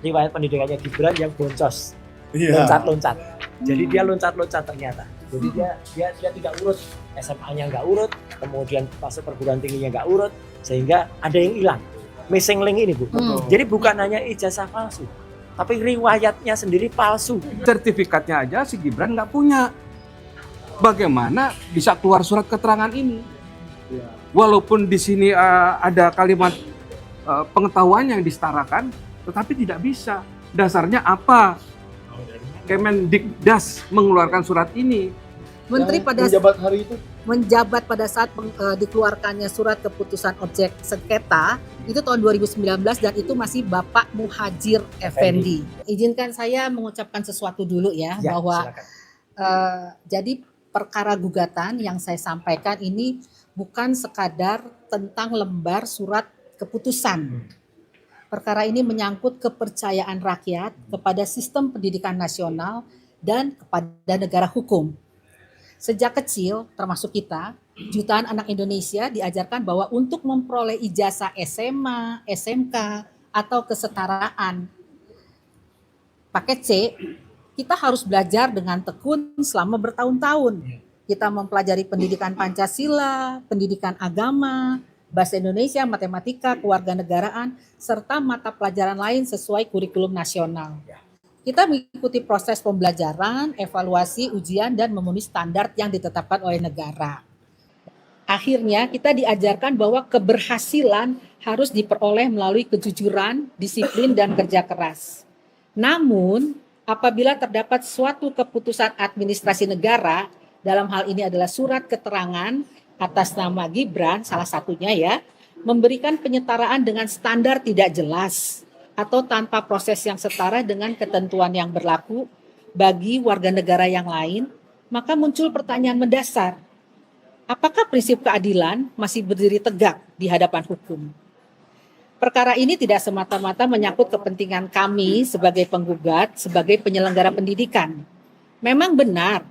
riwayat pendidikannya Gibran yang boncos, Iya. loncat-loncat. Jadi dia loncat-loncat ternyata. Jadi dia tidak urut, SMA-nya nggak urut, kemudian masuk perguruan tingginya nggak urut, sehingga ada yang hilang. Missing link ini, Bu. Jadi bukan hanya ijazah palsu, tapi riwayatnya sendiri palsu. Sertifikatnya aja si Gibran nggak punya. Bagaimana bisa keluar surat keterangan ini? Walaupun di sini ada kalimat pengetahuan yang disetarakan, tetapi tidak bisa. Dasarnya apa? Kemendikdas mengeluarkan surat ini. Menteri pada menjabat pada saat dikeluarkannya surat keputusan objek sengketa itu tahun 2019 dan itu masih Bapak Muhadjir Effendi. Izinkan saya mengucapkan sesuatu dulu ya, bahwa jadi perkara gugatan yang saya sampaikan ini bukan sekadar tentang lembar surat keputusan. Perkara ini menyangkut kepercayaan rakyat kepada sistem pendidikan nasional dan kepada negara hukum. Sejak kecil, termasuk kita, jutaan anak Indonesia diajarkan bahwa untuk memperoleh ijazah SMA, SMK, atau kesetaraan paket C, kita harus belajar dengan tekun selama bertahun-tahun. Kita mempelajari pendidikan Pancasila, pendidikan agama, bahasa Indonesia, matematika, kewarganegaraan, serta mata pelajaran lain sesuai kurikulum nasional. Kita mengikuti proses pembelajaran, evaluasi, ujian, dan memenuhi standar yang ditetapkan oleh negara. Akhirnya kita diajarkan bahwa keberhasilan harus diperoleh melalui kejujuran, disiplin, dan kerja keras. Namun, apabila terdapat suatu keputusan administrasi negara, dalam hal ini adalah surat keterangan atas nama Gibran, salah satunya ya, memberikan penyetaraan dengan standar tidak jelas atau tanpa proses yang setara dengan ketentuan yang berlaku bagi warga negara yang lain, maka muncul pertanyaan mendasar. Apakah prinsip keadilan masih berdiri tegak di hadapan hukum? Perkara ini tidak semata-mata menyangkut kepentingan kami sebagai penggugat, sebagai penyelenggara pendidikan. Memang benar,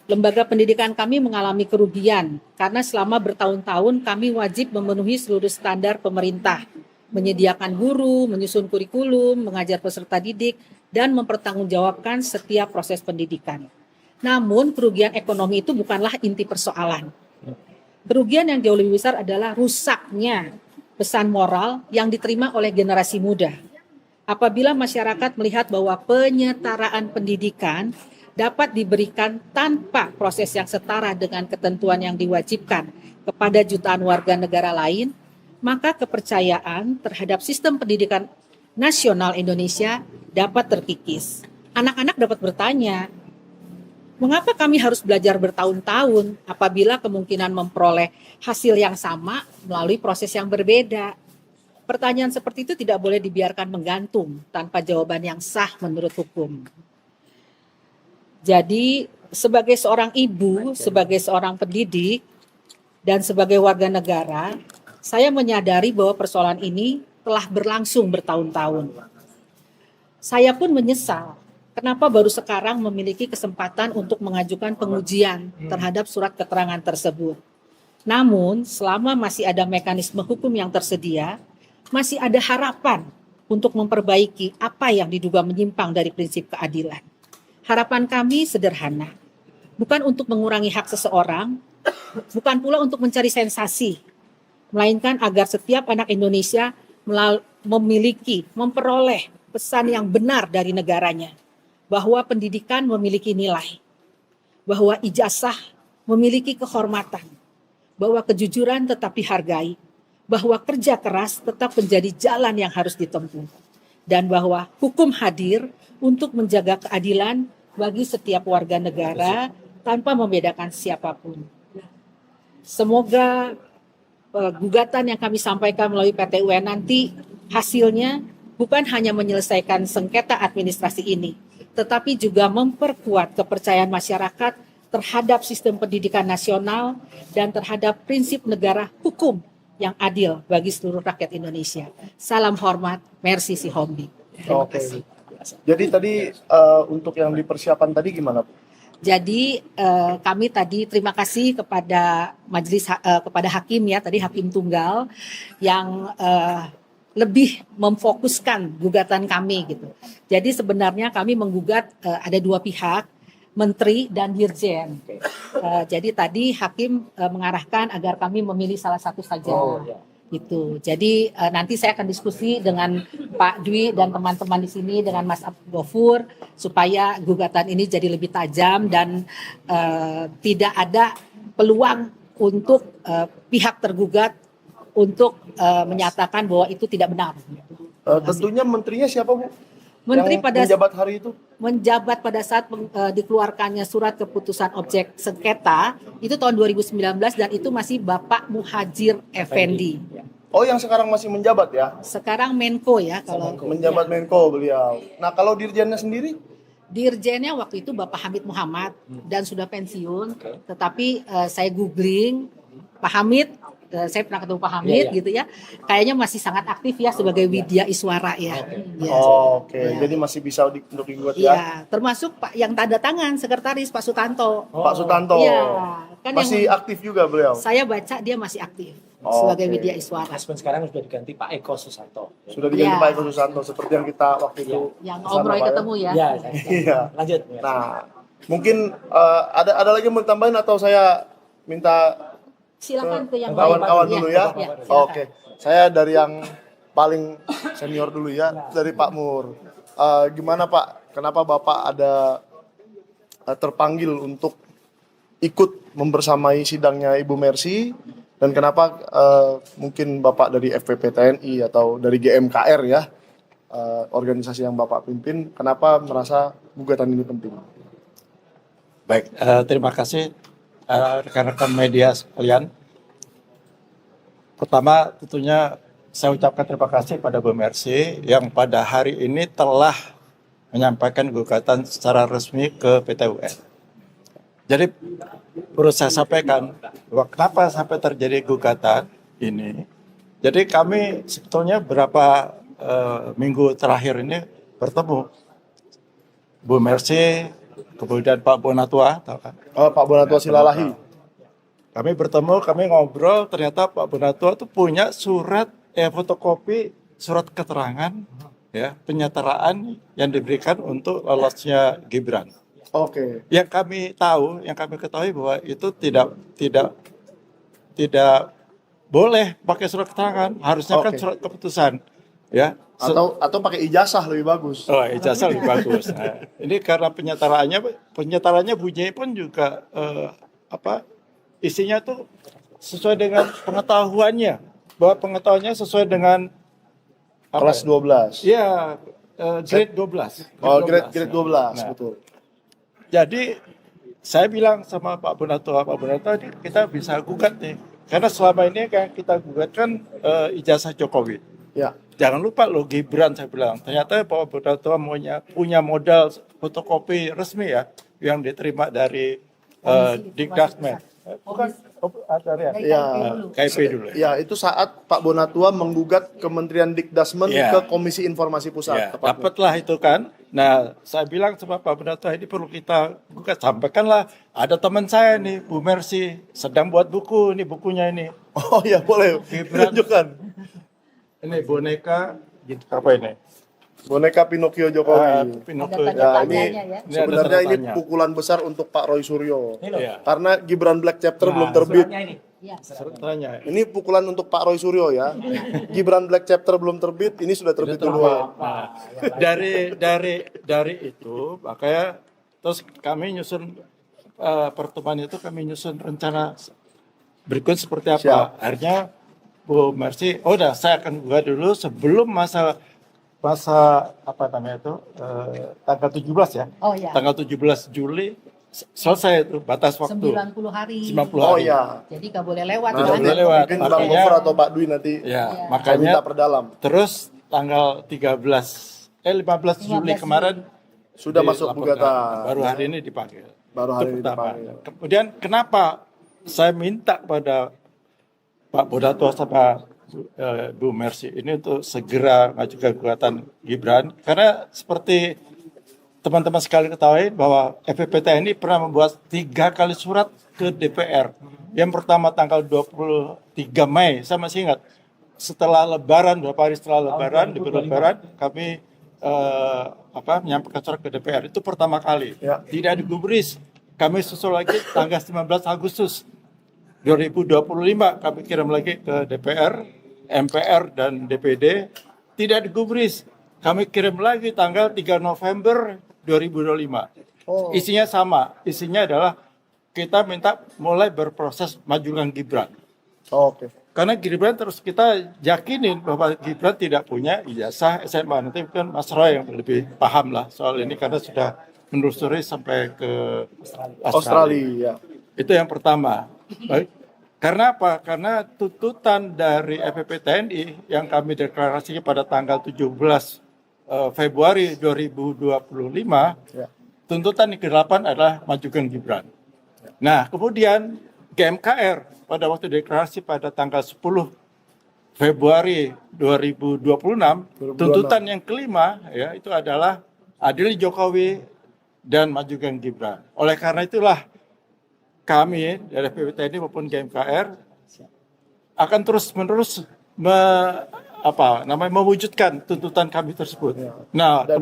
lembaga pendidikan kami mengalami kerugian karena selama bertahun-tahun kami wajib memenuhi seluruh standar pemerintah, menyediakan guru, menyusun kurikulum, mengajar peserta didik, dan mempertanggungjawabkan setiap proses pendidikan. Namun kerugian ekonomi itu bukanlah inti persoalan. Kerugian yang jauh lebih besar adalah rusaknya pesan moral yang diterima oleh generasi muda. Apabila masyarakat melihat bahwa penyetaraan pendidikan dapat diberikan tanpa proses yang setara dengan ketentuan yang diwajibkan kepada jutaan warga negara lain, maka kepercayaan terhadap sistem pendidikan nasional Indonesia dapat terkikis. Anak-anak dapat bertanya, mengapa kami harus belajar bertahun-tahun apabila kemungkinan memperoleh hasil yang sama melalui proses yang berbeda? Pertanyaan seperti itu tidak boleh dibiarkan menggantung tanpa jawaban yang sah menurut hukum. Jadi sebagai seorang ibu, sebagai seorang pendidik, dan sebagai warga negara, saya menyadari bahwa persoalan ini telah berlangsung bertahun-tahun. Saya pun menyesal kenapa baru sekarang memiliki kesempatan untuk mengajukan pengujian terhadap surat keterangan tersebut. Namun, selama masih ada mekanisme hukum yang tersedia, masih ada harapan untuk memperbaiki apa yang diduga menyimpang dari prinsip keadilan. Harapan kami sederhana, bukan untuk mengurangi hak seseorang, bukan pula untuk mencari sensasi, melainkan agar setiap anak Indonesia memperoleh pesan yang benar dari negaranya, bahwa pendidikan memiliki nilai, bahwa ijazah memiliki kehormatan, bahwa kejujuran tetap dihargai, bahwa kerja keras tetap menjadi jalan yang harus ditempuh, dan bahwa hukum hadir untuk menjaga keadilan bagi setiap warga negara tanpa membedakan siapapun. Semoga gugatan yang kami sampaikan melalui PT UN nanti hasilnya bukan hanya menyelesaikan sengketa administrasi ini, tetapi juga memperkuat kepercayaan masyarakat terhadap sistem pendidikan nasional dan terhadap prinsip negara hukum yang adil bagi seluruh rakyat Indonesia. Salam hormat, merci si Hombi. Terima kasih. Jadi tadi untuk yang dipersiapan tadi gimana, Bu? Jadi kami tadi terima kasih kepada majelis kepada hakim ya, tadi hakim tunggal yang lebih memfokuskan gugatan kami gitu. Jadi sebenarnya kami menggugat ada dua pihak, Menteri dan Dirjen. Jadi tadi hakim mengarahkan agar kami memilih salah satu saja. Gitu. Jadi nanti saya akan diskusi dengan Pak Dwi dan teman-teman di sini dengan Mas Gofur supaya gugatan ini jadi lebih tajam dan tidak ada peluang untuk pihak tergugat untuk menyatakan bahwa itu tidak benar. Tentunya menterinya siapa, Bu? Menteri Yang pada menjabat hari itu? menjabat pada saat dikeluarkannya surat keputusan objek sengketa itu tahun 2019 dan itu masih Bapak Muhajir Effendi. Oh, yang sekarang masih menjabat ya? Sekarang Menko ya kalau Menjabat Menko beliau. Nah, kalau dirjennya sendiri? Dirjennya waktu itu Bapak Hamid Muhammad dan sudah pensiun, tetapi saya googling Pak Hamid, saya pernah ketemu Pak Hamid gitu ya, kayaknya masih sangat aktif ya sebagai Widya Iswara ya. Ya. Oke. Jadi masih bisa untuk digugat ya? Iya, termasuk Pak yang tanda tangan sekretaris Pak Sutanto. Pak Sutanto. Iya, kan Masih yang aktif juga beliau? saya baca dia masih aktif Oh, sebagai oke. Widya Iswara. Husband sekarang sudah diganti Pak Eko Susanto. Sudah diganti Iya. Pak Eko Susanto seperti yang kita waktu itu Yang kesana, Om Roy Pak, ya? ketemu ya. Iya, Iya. lanjut. Nah, mungkin ada lagi yang mau ditambahin atau saya minta Silakan ke yang kawan-kawan lain. dulu Iya, ya? iya, silakan. Oke. Saya dari yang paling senior dulu ya, dari Pak Mur. Gimana Pak? Kenapa Bapak ada terpanggil untuk ikut membersamai sidangnya Ibu Mercy? Dan kenapa mungkin Bapak dari FPP TNI atau dari GMKR ya, organisasi yang Bapak pimpin, kenapa merasa gugatan ini penting? Baik, terima kasih rekan-rekan media sekalian. Pertama tentunya saya ucapkan terima kasih pada Bu Mercy yang pada hari ini telah menyampaikan gugatan secara resmi ke PT UN. Jadi perlu saya sampaikan bahwa kenapa sampai terjadi gugatan ini. Jadi kami sebetulnya beberapa minggu terakhir ini bertemu Bu Mercy, kemudian Pak Bonatua, tahu kan? Pak Bonatua Silalahi. Kami bertemu, kami ngobrol, ternyata Pak Bonatua itu punya surat, fotokopi surat keterangan, ya, penyetaraan yang diberikan untuk lolosnya Gibran. Oke. Yang kami tahu, yang kami ketahui bahwa itu tidak boleh pakai surat keterangan, harusnya kan Oke. surat keputusan, ya. Atau pakai ijazah lebih bagus. Oh, ijazah lebih bagus. Nah, ini karena penyetarannya bunyinya pun juga isinya tuh sesuai dengan pengetahuannya, bahwa pengetahuannya sesuai dengan Kelas 12. Iya, grade 12. Oh, grade 12, Nah, betul. jadi saya bilang sama Pak Bonatua, ini kita bisa gugat nih, karena selama ini kan kita gugat kan ijazah Jokowi. Ya. Jangan lupa loh Gibran, saya bilang. Ternyata Pak Bonatua punya modal fotokopi resmi ya, yang diterima dari Dikdasmen. Bukan, Dari Iya. KIP dulu. KIP dulu. Ya, itu saat Pak Bonatua menggugat Kementerian Dikdasmen Iya. ke Komisi Informasi Pusat. Ya, tepatnya. dapatlah itu kan. Nah, saya bilang sama Pak Bonatua ini perlu kita gugat. Sampaikanlah, ada teman saya nih, Bu Mercy, sedang buat buku, ini bukunya ini. Oh iya, boleh. Gibran. Tunjukkan. Ini boneka, gitu, apa ini? Boneka Pinocchio Jokowi. Pinocchio. Ada Ya, tanda ini tanyanya ya. Ini ada sebenarnya tanda ini tanya. pukulan besar untuk Pak Roy Suryo. Ini loh. Iya. Karena Gibran Black Chapter Nah, belum terbit. Suratnya ini. Iya. Tanya. Ini pukulan untuk Pak Roy Suryo ya. Gibran Black Chapter belum terbit, ini sudah terbit duluan. Nah, dari itu makanya terus kami nyusun pertemuan itu, kami nyusun rencana berikut seperti apa. Siap. Akhirnya Bu Mercy, udah saya akan buka dulu sebelum masa apa namanya itu tanggal 17 ya. Oh ya. Tanggal 17 Juli selesai itu batas waktu 90 hari. 90 Oh hari. iya. Jadi nggak boleh lewat Nah, kan? boleh lewat. mungkin Bang Makanya- Gofur atau Pak Dwi nanti Ya, Iya. saya makanya minta perdalam. terus tanggal 15 Juli 15 kemarin Sudah masuk dilaporkan. gugatan. Baru hari ini dipanggil. Baru Itu hari ini pertama. dipanggil. Kemudian kenapa saya minta pada Pak Bonatua sama Bu Mercy ini untuk segera mengajukan gugatan Gibran, karena seperti teman-teman sekali ketahui bahwa FPP TNI pernah membuat 3 kali surat ke DPR. Yang pertama tanggal 23 Mei, saya masih ingat, setelah Lebaran, beberapa hari setelah Tahun Lebaran, di 2025. Lebaran kami menyampaikan surat ke DPR. Itu pertama kali. Ya. Tidak digubris. Kami susul lagi tanggal 19 Agustus 2025 kami kirim lagi ke DPR, MPR dan DPD. Tidak digubris. Kami kirim lagi tanggal 3 November 2025. Oh. Isinya sama. Isinya adalah kita minta mulai berproses majukan Gibran. Oke. Karena Gibran terus kita yakinin bahwa Gibran tidak punya ijazah SMA. Nanti mungkin Mas Roy yang lebih paham lah soal ini karena sudah menelusuri sampai ke Australia. Itu yang pertama. Baik. Karena apa? Karena tuntutan dari FPP TNI yang kami deklarasikan pada tanggal 17 Februari 2025, Ya. tuntutan yang ke-8 adalah majukan Gibran. Nah, kemudian GMKR pada waktu deklarasi pada tanggal 10 Februari 2026, tuntutan yang kelima ya itu adalah adil Jokowi dan majukan Gibran. Oleh karena itulah kami dari PPTNI maupun GMKR akan terus-menerus mewujudkan tuntutan kami tersebut. Nah, Dan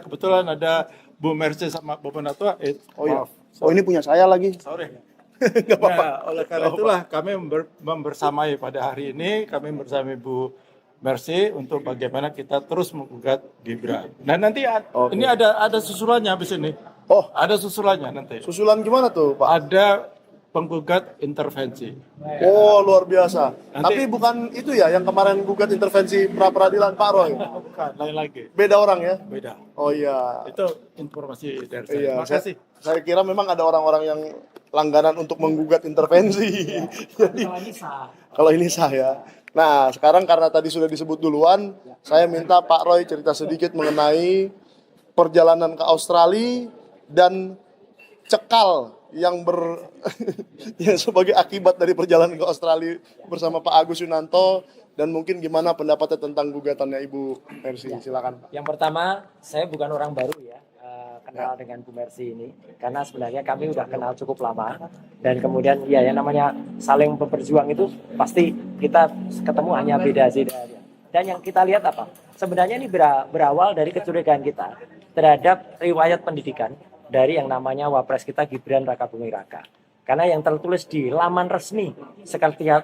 kebetulan ada Bu Mercy sama Bapak Natua. Oh iya. Maaf, Oh ini punya saya lagi. sorry. Nggak apa-apa. Nah, oleh karena itulah kami membersamai pada hari ini, kami bersama Bu Mercy untuk bagaimana kita terus menggugat Gibran. Dan nanti Oke. ini ada susulannya habis ini. Oh, Ada susulannya nanti. susulan gimana tuh, Pak? Ada penggugat intervensi. Oh, luar biasa. Nanti- Tapi bukan itu ya yang kemarin gugat intervensi pra peradilan Pak Roy. Bukan, lain lagi. Beda orang ya? Beda. Oh iya. Itu informasi dari saya. Iya, Terima kasih. saya kira memang ada orang-orang yang langganan untuk menggugat intervensi. Jadi kalau ini saya. Nah, sekarang karena tadi sudah disebut duluan, saya minta Pak Roy cerita sedikit mengenai perjalanan ke Australia dan cekal yang yang sebagai akibat dari perjalanan ke Australia bersama Pak Agus Yunanto dan mungkin gimana pendapatnya tentang gugatannya Ibu Mercy. Silakan. Yang pertama, saya bukan orang baru ya, kenal dengan Bu Mercy ini, karena sebenarnya kami udah kenal cukup lama, dan kemudian ya yang namanya saling berjuang itu pasti kita ketemu hanya beda sih. Dan yang kita lihat apa? Sebenarnya ini berawal dari kecurigaan kita terhadap riwayat pendidikan dari yang namanya Wapres kita Gibran Rakabuming Raka. Karena yang tertulis di laman resmi Sekretariat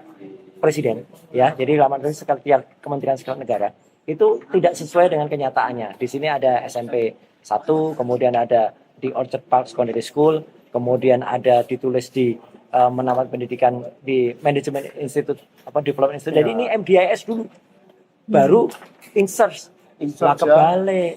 Presiden, ya, jadi laman resmi Sekretariat Kementerian Sekretariat Negara itu tidak sesuai dengan kenyataannya. Di sini ada SMP 1, kemudian ada di Orchard Park Secondary School, kemudian ada ditulis di menamat pendidikan di Management Institute Development Institute. Jadi ini MDIS dulu, baru insert lah ya. kebalik.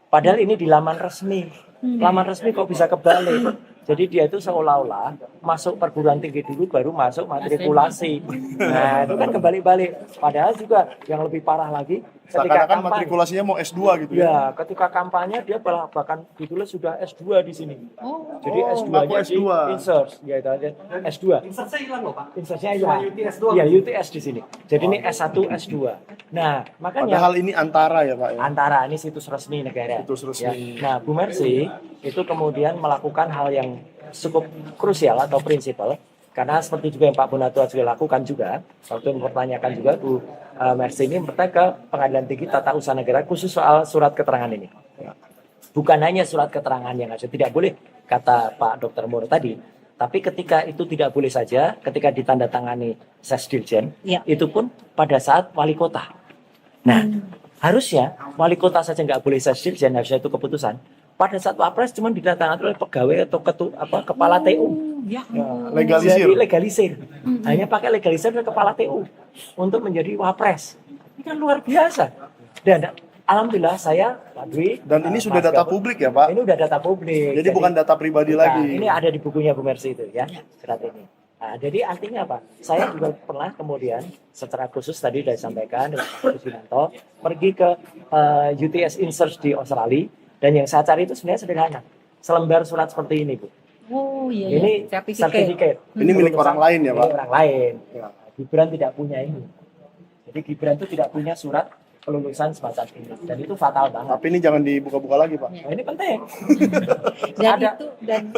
Padahal ini di laman resmi. Laman resmi kok bisa kebalik? Jadi dia itu seolah-olah masuk perguruan tinggi dulu baru masuk matrikulasi. Nah, itu kan kebalik-balik. Padahal juga yang lebih parah lagi ketika Seakan-akan kampanye. matrikulasinya mau S2 gitu ya. Ya, ketika kampanye dia bahkan ditulis sudah S2 di sini. Jadi Oh, S2-nya ngaku di S2. insert, ya itu aja. S2. Insertnya hilang loh Pak. Insertnya ya UTS di sini. Jadi ini S1, S2. Nah, makanya Padahal ini antara ya Pak ya. antara ini situs resmi negara. Situs resmi. Ya. Nah, Bu Mercy itu kemudian melakukan hal yang cukup krusial atau prinsipal, karena seperti juga yang Pak Bonatua juga lakukan juga, waktu mempertanyakan juga Bu Mercy ini bertanya ke Pengadilan Tinggi Tata Usaha Negara khusus soal surat keterangan ini. Bukan hanya surat keterangan yang ada, tidak boleh kata Pak Dr. Mur tadi, tapi ketika itu tidak boleh saja, ketika ditandatangani Sesdirjen, Ya. itu pun pada saat wali kota. Nah, harusnya wali kota saja nggak boleh Sesdirjen, harusnya itu keputusan. Pada saat Wapres cuma ditandatangani oleh pegawai atau kepala TU. Ya. Legalisir. Jadi legalisir. Hanya pakai legalisir dari kepala TU untuk menjadi Wapres. Ini kan luar biasa. Dan alhamdulillah saya Pak Dwi Dan ini sudah Mas data Gabung, publik ya Pak. ini udah data publik. Jadi bukan data pribadi bukan. lagi. Ini ada di bukunya Bu Mercy itu ya, surat ini. Nah, jadi artinya apa? Saya juga pernah kemudian secara khusus tadi sudah disampaikan dengan Pak Agus Yunanto pergi ke UTS Insert di Australia, dan yang saya cari itu sebenarnya sederhana. Selembar surat seperti ini, Bu. Oh iya. Ini sertifikat. Ini milik orang lain ya Pak. Milik orang lain. Ya. Gibran tidak punya ini. Jadi Gibran itu tidak punya surat kelulusan semacam ini. Dan itu fatal banget. Tapi ini jangan dibuka-buka lagi, Pak. Nah, ini penting. Dan Ada. itu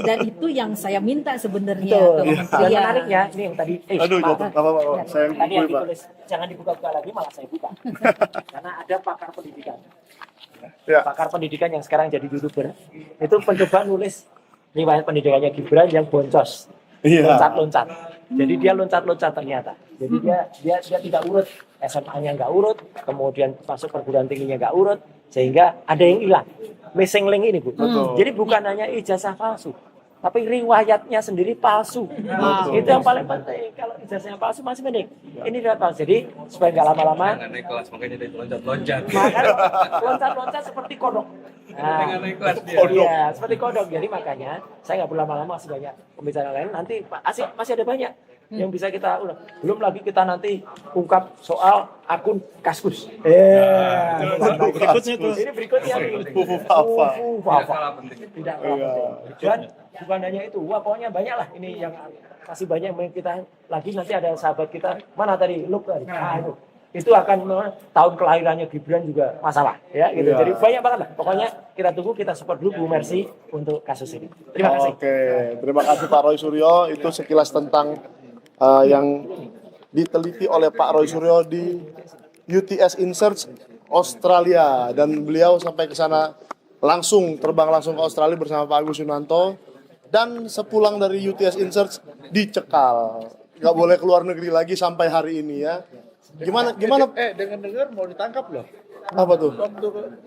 dan itu yang saya minta sebenarnya Betul. ke Dan kementerian. menariknya ini yang tadi Aduh, Pak, jatuh. Apa, Pak? Saya yang tadi yang bukuin, Pak. ditulis jangan dibuka-buka lagi malah saya buka. Karena ada pakar pendidikan. Ya. Pakar pendidikan yang sekarang jadi YouTuber itu mencoba nulis riwayat pendidikannya Gibran yang boncos. Iya. Loncat-loncat. Jadi dia loncat-loncat ternyata. Jadi dia tidak urut, SMA-nya nggak urut, kemudian masuk perguruan tingginya nggak urut, sehingga ada yang hilang. Missing link ini, Bu. Betul. Jadi bukan hanya ijazah palsu, tapi riwayatnya sendiri palsu. Betul. Itu yang paling penting. Kalau ijazahnya palsu masih mending. Ini tidak palsu. Jadi supaya nggak lama-lama, Jangan naik kelas, makanya dia loncat-loncat. makanya loncat-loncat seperti kodok. Nah, Jangan naik kelas dia. iya, seperti kodok. Jadi makanya saya nggak perlu lama-lama, masih banyak pembicaraan lain. Nanti masih ada banyak yang bisa kita ulang. Belum lagi kita nanti ungkap soal akun Kaskus. Berikutnya tuh. Ini berikutnya nih. Fufu Fafa. Fufu Tidak Fafa. kalah penting. Tidak kalah Iya. penting. Dan bukan hanya itu, wah pokoknya banyak lah ini yang masih banyak yang kita lagi nanti ada sahabat kita mana tadi Luke tadi. Itu akan tahun kelahirannya Gibran juga masalah ya gitu. Iya. Jadi banyak banget lah. Pokoknya kita tunggu, kita support dulu Bu Mercy untuk kasus ini. Terima kasih. Oke, terima kasih Pak Roy Suryo. Itu sekilas tentang yang diteliti oleh Pak Roy Suryo di UTS Insearch Australia, dan beliau sampai ke sana terbang langsung ke Australia bersama Pak Agus Yunanto, dan sepulang dari UTS Insearch dicekal, nggak boleh keluar negeri lagi sampai hari ini ya. Gimana? dengar mau ditangkap loh. Apa tuh?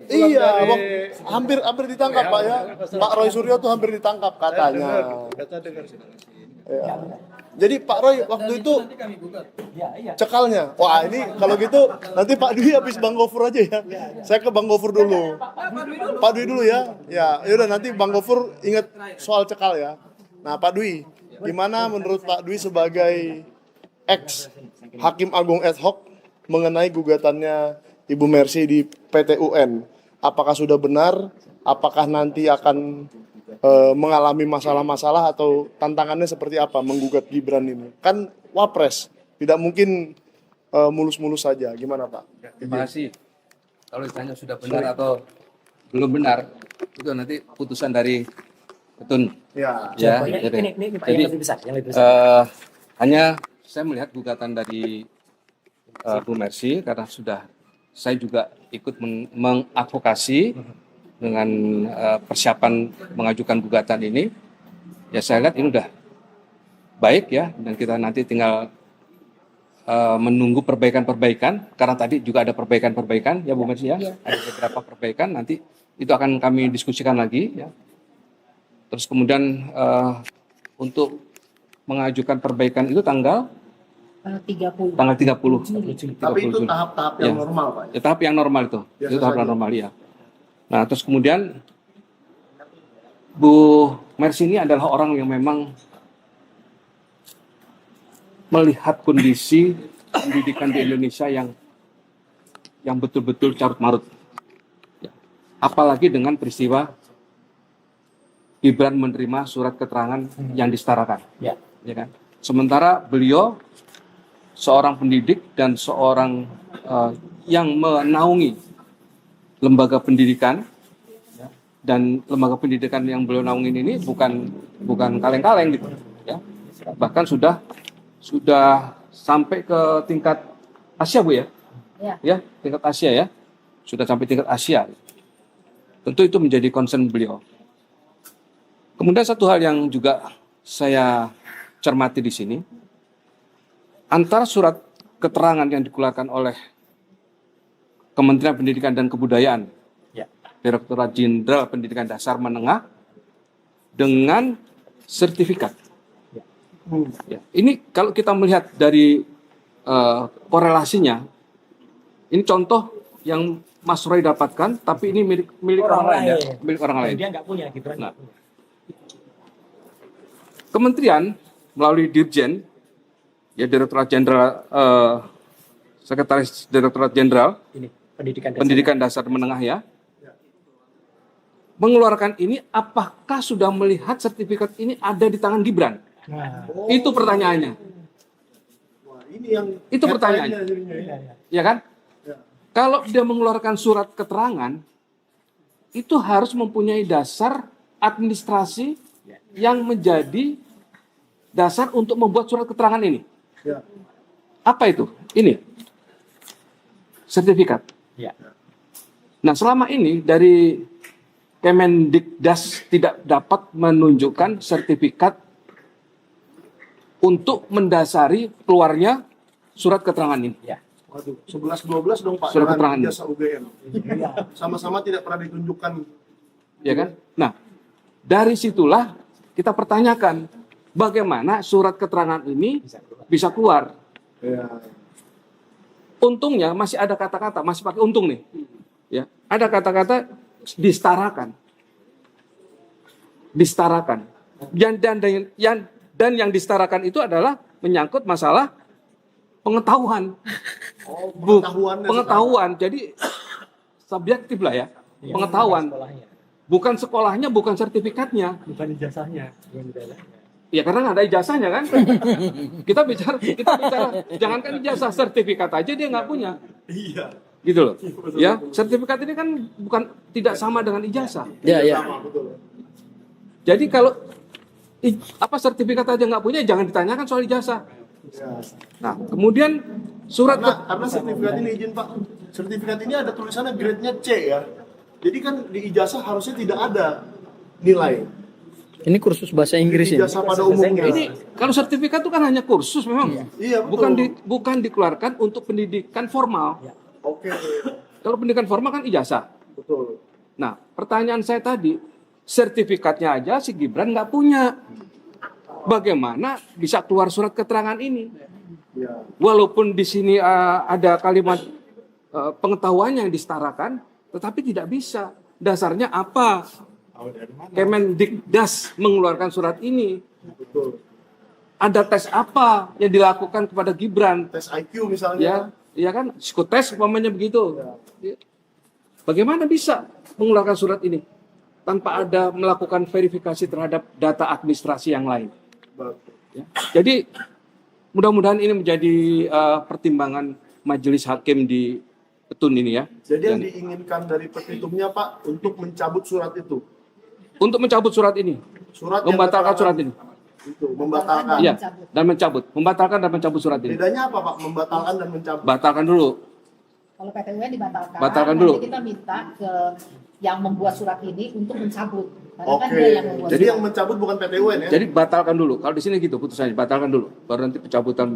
Iya, hampir ditangkap Pak ya. Pak Roy Suryo tuh hampir ditangkap katanya. Dengar sih. Ya. Jadi Pak Roy waktu itu Iya. cekalnya. Wah ini kalau gitu nanti Pak Dwi habis Bang Gofur aja ya. Saya ke Bang Gofur dulu. Pak Dwi dulu ya. Ya, yaudah nanti Bang Gofur ingat soal cekal ya. Nah Pak Dwi, gimana menurut Pak Dwi sebagai ex Hakim Agung ad hoc mengenai gugatannya Ibu Mercy di PT UN? Apakah sudah benar? Apakah nanti akan mengalami masalah-masalah atau tantangannya seperti apa menggugat Gibran ini? Kan Wapres, tidak mungkin mulus-mulus saja. Gimana Pak? Terima kasih. Kalau ditanya sudah benar atau belum benar, itu nanti putusan dari Petun. Ya. Ya, Pokoknya jadi, ini Pak, jadi, yang lebih besar, yang lebih besar. hanya saya melihat gugatan dari Bu Mercy karena saya juga ikut mengadvokasi dengan persiapan mengajukan gugatan ini. Ya saya lihat ini udah baik ya, dan kita nanti tinggal menunggu perbaikan-perbaikan, karena tadi juga ada perbaikan-perbaikan ya Bu Mercy ya. Iya. Ada beberapa perbaikan, nanti itu akan kami diskusikan lagi ya. Terus kemudian untuk mengajukan perbaikan itu tanggal 30. 30. Tapi itu tahap-tahap yang Ya. normal Pak. Ya, tahap yang normal itu. Biasa Itu tahap saja. normal ya. Nah, terus kemudian Bu Mercy ini adalah orang yang memang melihat kondisi pendidikan di Indonesia yang betul-betul carut marut. Ya. Apalagi dengan peristiwa Gibran menerima surat keterangan yang disetarakan. Ya. Ya kan? Sementara beliau seorang pendidik dan seorang yang menaungi lembaga pendidikan, ya, dan lembaga pendidikan yang beliau naungin ini bukan kaleng-kaleng gitu ya. Bahkan sudah sampai ke tingkat Asia Bu ya. Ya. Ya, tingkat Asia ya. Sudah sampai tingkat Asia. Tentu itu menjadi concern beliau. Kemudian satu hal yang juga saya cermati di sini, antara surat keterangan yang dikeluarkan oleh Kementerian Pendidikan dan Kebudayaan, Ya. Direktorat Jenderal Pendidikan Dasar Menengah, dengan sertifikat. Ya. Ini kalau kita melihat dari korelasinya, ini contoh yang Mas Roy dapatkan, tapi ini milik orang lain ya, milik orang lain. Dia nggak punya Gibran. Nah. Kementerian melalui Dirjen, ya Direktorat Jenderal, Sekretaris Direktorat Jenderal Ini pendidikan dasar. Pendidikan Dasar Menengah ya, mengeluarkan ini, apakah sudah melihat sertifikat ini ada di tangan Gibran? Nah, Itu pertanyaannya. Wah, ini yang Itu pertanyaannya. iya, iya. Ya kan? Ya. Kalau dia mengeluarkan surat keterangan, itu harus mempunyai dasar administrasi yang menjadi dasar untuk membuat surat keterangan ini. Ya. Apa itu? Ini. Sertifikat. Ya. Nah, selama ini dari Kemendikdas tidak dapat menunjukkan sertifikat untuk mendasari keluarnya surat keterangan ini. Ya. Waduh, 11-12 dong Pak. Surat dengan keterangan. ijazah UGM. Sama-sama tidak pernah ditunjukkan. Ya kan? Nah, dari situlah kita pertanyakan bagaimana surat keterangan ini bisa keluar. Ya. Untungnya masih ada kata-kata, masih pakai untung nih. Ya, ada kata-kata disetarakan. Disetarakan. Dan yang disetarakan itu adalah menyangkut masalah pengetahuan. Pengetahuan. Jadi subjektif lah ya. Pengetahuan. Sekolahnya. Bukan sekolahnya, bukan sertifikatnya. Bukan ijazahnya. Ya karena nggak ada ijazahnya kan. Kita bicara, jangankan ijazah, sertifikat aja dia nggak punya. Iya. Gitu loh. Ya, sertifikat ini kan bukan tidak sama dengan ijazah. Sama, betul. Jadi kalau sertifikat aja nggak punya, jangan ditanyakan soal ijazah. Ya. Nah, kemudian surat Karena sertifikat ini izin Pak, sertifikat ini ada tulisannya grade-nya C ya. Jadi kan di ijazah harusnya tidak ada nilai. Ini kursus bahasa Inggris ya. Ijazah pada umumnya. ini kalau sertifikat itu kan hanya kursus memang. Iya, betul. Bukan dikeluarkan untuk pendidikan formal. Oke, Kalau pendidikan formal kan ijazah. betul. Nah, pertanyaan saya tadi, sertifikatnya aja si Gibran nggak punya. Bagaimana bisa keluar surat keterangan ini? Ya. Walaupun di sini ada kalimat pengetahuan yang disetarakan, tetapi tidak bisa. Dasarnya apa? Kemendikdas mengeluarkan surat ini. Betul. Ada tes apa yang dilakukan kepada Gibran? Tes IQ misalnya. Ya kan? Psikotes umpamanya begitu. Ya. Bagaimana bisa mengeluarkan surat ini tanpa ada melakukan verifikasi terhadap data administrasi yang lain? Ya. Jadi mudah-mudahan ini menjadi pertimbangan majelis hakim di Petun ini ya. Jadi yang diinginkan dari petitumnya Pak untuk mencabut surat itu. Untuk mencabut surat ini, Surat yang membatalkan keterangan surat ini. Itu, membatalkan. Iya, dan mencabut. Membatalkan dan mencabut surat ini. Bedanya apa Pak? Membatalkan dan mencabut. Batalkan dulu. Kalau PTUN dibatalkan, Batalkan nanti dulu. kita minta ke yang membuat surat ini untuk mencabut. Karena kan Oke. dia yang membuat Jadi surat. yang mencabut bukan PT UN ya? Jadi batalkan dulu. Kalau di sini gitu putusannya, batalkan dulu. Baru nanti pencabutan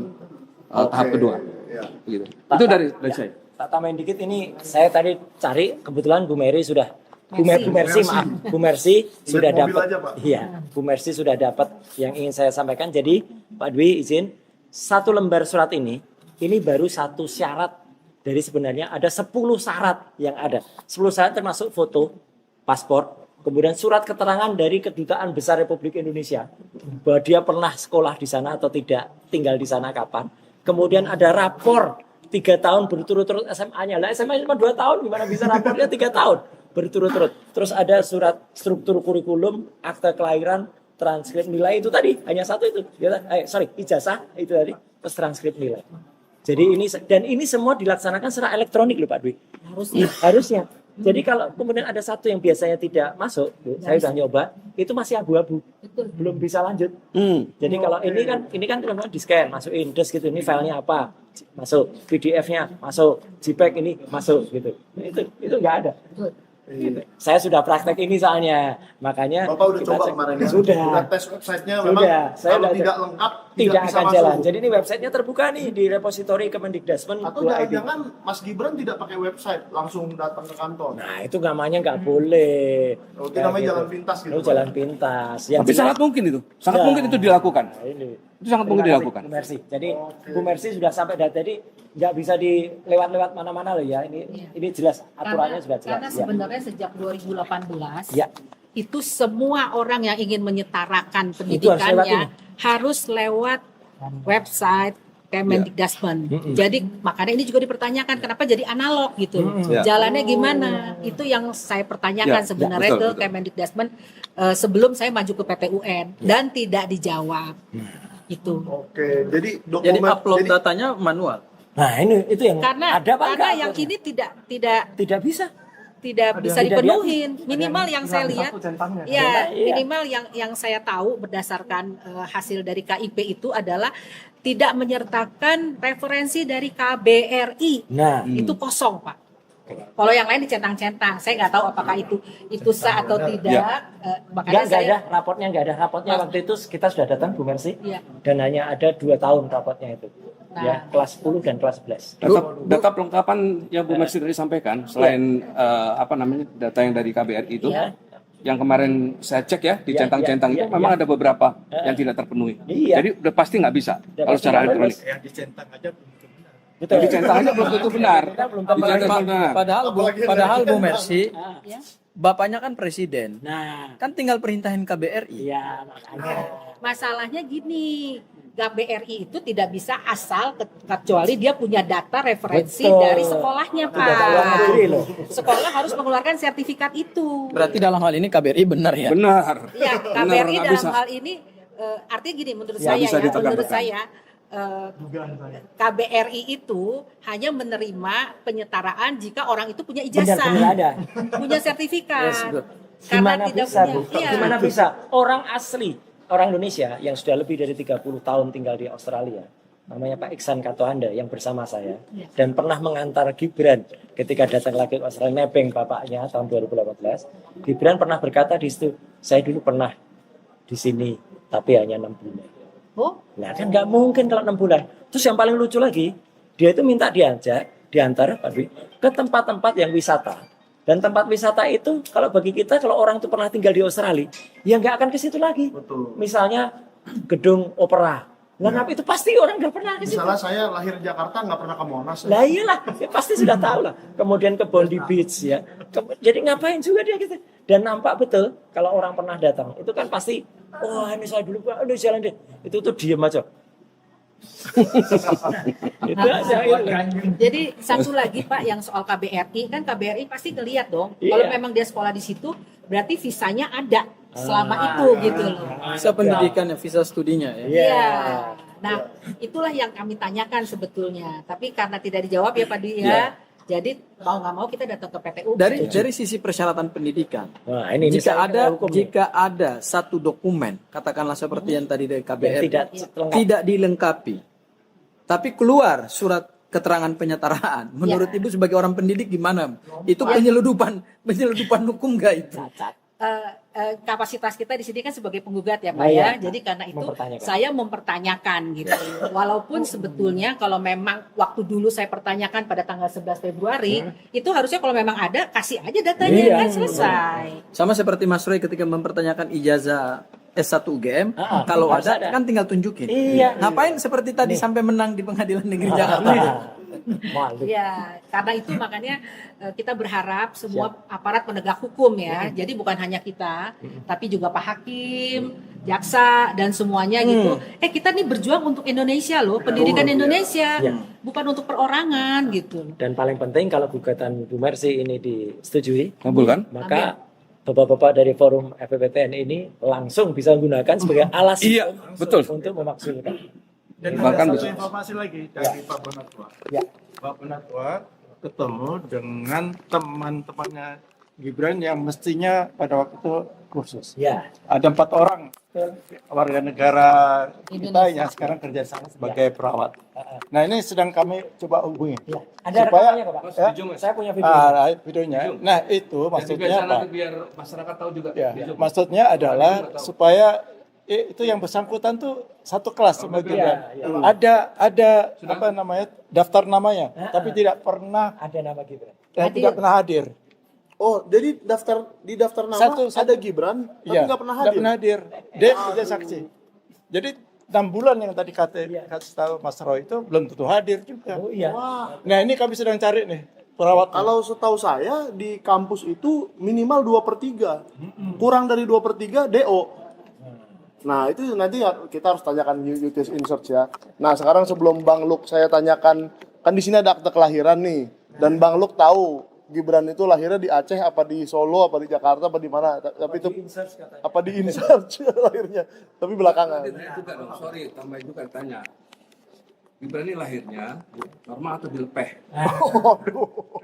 tahap kedua. Ya. Begitu. Itu dari saya. Tak tambahin dikit ini, saya tadi cari, kebetulan Bu Mary sudah Bu Mercy, maaf, Bu Mercy sudah mobil dapat. aja, Pak. Iya, Bu Mercy sudah dapat yang ingin saya sampaikan. Jadi Pak Dwi izin, satu lembar surat ini baru satu syarat dari sebenarnya ada 10 syarat yang ada. 10 syarat termasuk foto, paspor, kemudian surat keterangan dari Kedutaan Besar Republik Indonesia bahwa dia pernah sekolah di sana atau tidak, tinggal di sana kapan. Kemudian ada rapor 3 tahun berturut-turut SMA-nya. Lah SMA cuma 2 tahun, gimana bisa rapornya 3 tahun berturut-turut. Terus ada surat struktur kurikulum, akte kelahiran, transkrip nilai itu tadi, hanya satu itu. Ijazah itu tadi, terus transkrip nilai. Jadi ini semua dilaksanakan secara elektronik loh Pak Dwi. Harusnya. Jadi kalau kemudian ada satu yang biasanya tidak masuk, saya sudah nyoba, itu masih abu-abu, belum bisa lanjut. Jadi kalau ini kan teman-teman di scan, masukin terus gitu, ini filenya apa, masuk, PDF-nya masuk, JPEG ini masuk gitu. Itu nggak ada. Gitu. Saya sudah praktek ini soalnya, makanya Bapak udah kita coba cek. kemarin ya? Sudah. Udah tes websitenya Sudah. memang Saya kalau udah tidak lengkap tidak bisa akan masuk. jalan. Jadi ini websitenya terbuka nih di repositori Kemendikdasmen. Atau jangan-jangan Mas Gibran tidak pakai website, langsung datang ke kantor. Nah itu namanya nggak boleh. Oh, itu namanya jalan pintas gitu, Oh, Pak. jalan pintas. Yang Tapi jelas- sangat mungkin itu. Sangat Nah, mungkin itu dilakukan. Nah, ini. Itu sangat mungkin Terima kasih, dilakukan. Bu Mercy. Jadi Bu Mercy sudah sampai jadi nggak bisa dilewat-lewat mana-mana loh ya. Ini jelas aturannya sudah jelas. Karena Ya. sebenarnya sejak 2018 Ya. itu semua orang yang ingin menyetarakan lewat pendidikannya harus lewat website Kemendikdasmen. Jadi makanya ini juga dipertanyakan kenapa jadi analog gitu. Ya. Jalannya gimana? Itu yang saya pertanyakan Ya, sebenarnya betul, ke betul. Kemendikdasmen sebelum saya maju ke PTUN dan tidak dijawab. Itu. Oke, jadi Jadi dokumen upload datanya manual. Nah, ini itu yang Karena ada apa enggak yang aturannya? ini tidak tidak bisa. bisa Tidak dipenuhin. Minimal yang saya lihat, ya Iya. minimal yang saya tahu berdasarkan hasil dari KIP itu adalah tidak menyertakan referensi dari KBRI. Nah, Itu kosong, Pak. Kalau yang lain dicentang-centang, saya nggak tahu apakah itu sah atau tidak. Makanya enggak saya ada rapotnya, enggak ada rapotnya. Waktu itu kita sudah datang Bu Mercy, Iya. dan hanya ada 2 tahun rapotnya itu. Nah. Ya, kelas 10 dan kelas 11. Data pelengkapan yang Bu Mercy tadi sampaikan, selain data yang dari KBRI itu, Iya. yang kemarin saya cek ya di Iya, centang-centang iya, itu iya, memang iya. ada beberapa yang tidak terpenuhi. Iya. Jadi udah pasti nggak bisa Udah kalau pasti secara nggak elektronik. lulus. Yang dicentang aja belum tentu benar. Betul. Jadi centang aja belum tentu benar. Kita belum tahu. Dicetak benar. Padahal Bu Mercy, ya. bapaknya kan presiden. Nah, Kan tinggal perintahin KBRI. iya makanya. Masalahnya gini, KBRI itu tidak bisa asal kecuali dia punya data referensi Betul. dari sekolahnya, Itu data luar Pak. negeri loh. Sekolah harus mengeluarkan sertifikat itu. Berarti dalam hal ini KBRI benar ya? Benar. Ya, Benar, KBRI nggak dalam bisa. hal ini artinya gini menurut Nggak saya bisa ya, ditegakkan. menurut saya KBRI itu hanya menerima penyetaraan jika orang itu punya ijazah, Benar ada. punya sertifikat. Yes, good. Gimana tidak bisa, punya, Bu? iya. Gimana bisa? Orang asli, orang Indonesia yang sudah lebih dari 30 tahun tinggal di Australia, namanya Pak Iksan Katohanda yang bersama saya, dan pernah mengantar Gibran ketika datang lagi ke Australia, nebeng bapaknya tahun 2018. Gibran pernah berkata di situ, saya dulu pernah di sini, tapi hanya 6 bulan. Oh, Nah kan nggak mungkin kalau 6 bulan. Terus yang paling lucu lagi, dia itu minta diantar Pak Dwi, ke tempat-tempat yang wisata. Dan tempat wisata itu kalau bagi kita, kalau orang itu pernah tinggal di Australia, ya nggak akan ke situ lagi. Betul. Misalnya gedung opera. Nah, itu pasti orang nggak pernah ke situ. Misalnya saya lahir di Jakarta nggak pernah ke Monas. Lah iyalah, ya pasti sudah tahu lah. Kemudian ke Bondi Beach ya. Jadi ngapain juga dia gitu. Dan nampak betul kalau orang pernah datang, itu kan pasti, wah ini saya dulu, Pak, udah jalan deh. Itu tuh diem aja. Itu aja itu. jadi satu lagi Pak yang soal KBRI, kan KBRI pasti ngeliat dong. Iya. Kalau memang dia sekolah di situ, berarti visanya ada selama itu gitu loh. Visa pendidikannya, visa studinya ya. Iya. Iya. Nah, itulah yang kami tanyakan sebetulnya. Tapi karena tidak dijawab ya Pak Dwi ya. Jadi mau nggak mau kita datang ke PTU. Dari sisi persyaratan pendidikan, Wah, ini jika ada satu dokumen, katakanlah seperti yang tadi dari KBRI, tidak lengkap. tidak dilengkapi, tapi keluar surat keterangan penyetaraan, menurut Ibu sebagai orang pendidik gimana? Itu penyeludupan hukum nggak itu? Kapasitas kita di sini kan sebagai penggugat ya Pak Nah, iya. ya. Jadi karena itu Mempertanyakan. saya mempertanyakan gitu. Walaupun sebetulnya kalau memang waktu dulu saya pertanyakan pada tanggal 11 Februari, itu harusnya kalau memang ada kasih aja datanya Iya. kan selesai. Sama seperti Mas Roy ketika mempertanyakan ijazah S1 UGM, Ah, kalau harus ada kan tinggal tunjukin. Iya. Ngapain seperti tadi sampai menang di Pengadilan Negeri Jakarta? Malu. Ya, karena itu makanya kita berharap semua aparat penegak hukum ya. Jadi bukan hanya kita, tapi juga Pak Hakim, jaksa dan semuanya gitu. Kita nih berjuang untuk Indonesia loh, pendidikan Indonesia, Ya. bukan untuk perorangan gitu. Dan paling penting kalau gugatan Bu Mercy ini disetujui, Kabul kan? maka bapak-bapak dari forum FPPTN ini langsung bisa menggunakan sebagai alas Iya, betul. untuk memakzulkan. Dan Bahkan ada satu betul. informasi lagi dari Pak Bonatua. Ya. Pak Bonatua ketemu dengan teman-temannya Gibran yang mestinya pada waktu itu kursus. Ya, Ada 4 orang warga negara kita Indonesia. yang sekarang kerja di sana sebagai perawat. Nah ini sedang kami coba hubungi. ya. Ada rekamannya kok, Pak? Ya. Saya punya video. Videonya. Nah itu maksudnya apa? biar masyarakat tahu juga. Ya, maksudnya adalah supaya itu yang bersangkutan tuh satu kelas sama Gibran. Iya. Ada apa namanya daftar namanya, tapi tidak pernah Ada nama Gibran. tidak pernah hadir. Oh, jadi di daftar nama Satu- ada Gibran, tapi Iya, nggak pernah nggak hadir. pernah hadir. Dia saksi. Jadi 6 bulan yang tadi kasih tahu Mas Roy itu belum tentu hadir juga. Oh iya. Wah, Nah ini kami sedang cari nih perawat. kalau setahu saya di kampus itu minimal 2/3. Kurang dari 2/3 DO. Nah itu nanti kita harus tanyakan UTS Insearch ya. Nah sekarang sebelum Bang Luk saya tanyakan, kan di sini ada akte kelahiran nih, dan Bang Luk tahu Gibran itu lahirnya di Aceh apa di Solo apa di Jakarta apa di mana? Tapi itu apa di Insearch lahirnya? Tapi belakangan. Juga dong, sorry, tambah juga tanya. Gibran ini lahirnya normal atau dilepeh? Waduh.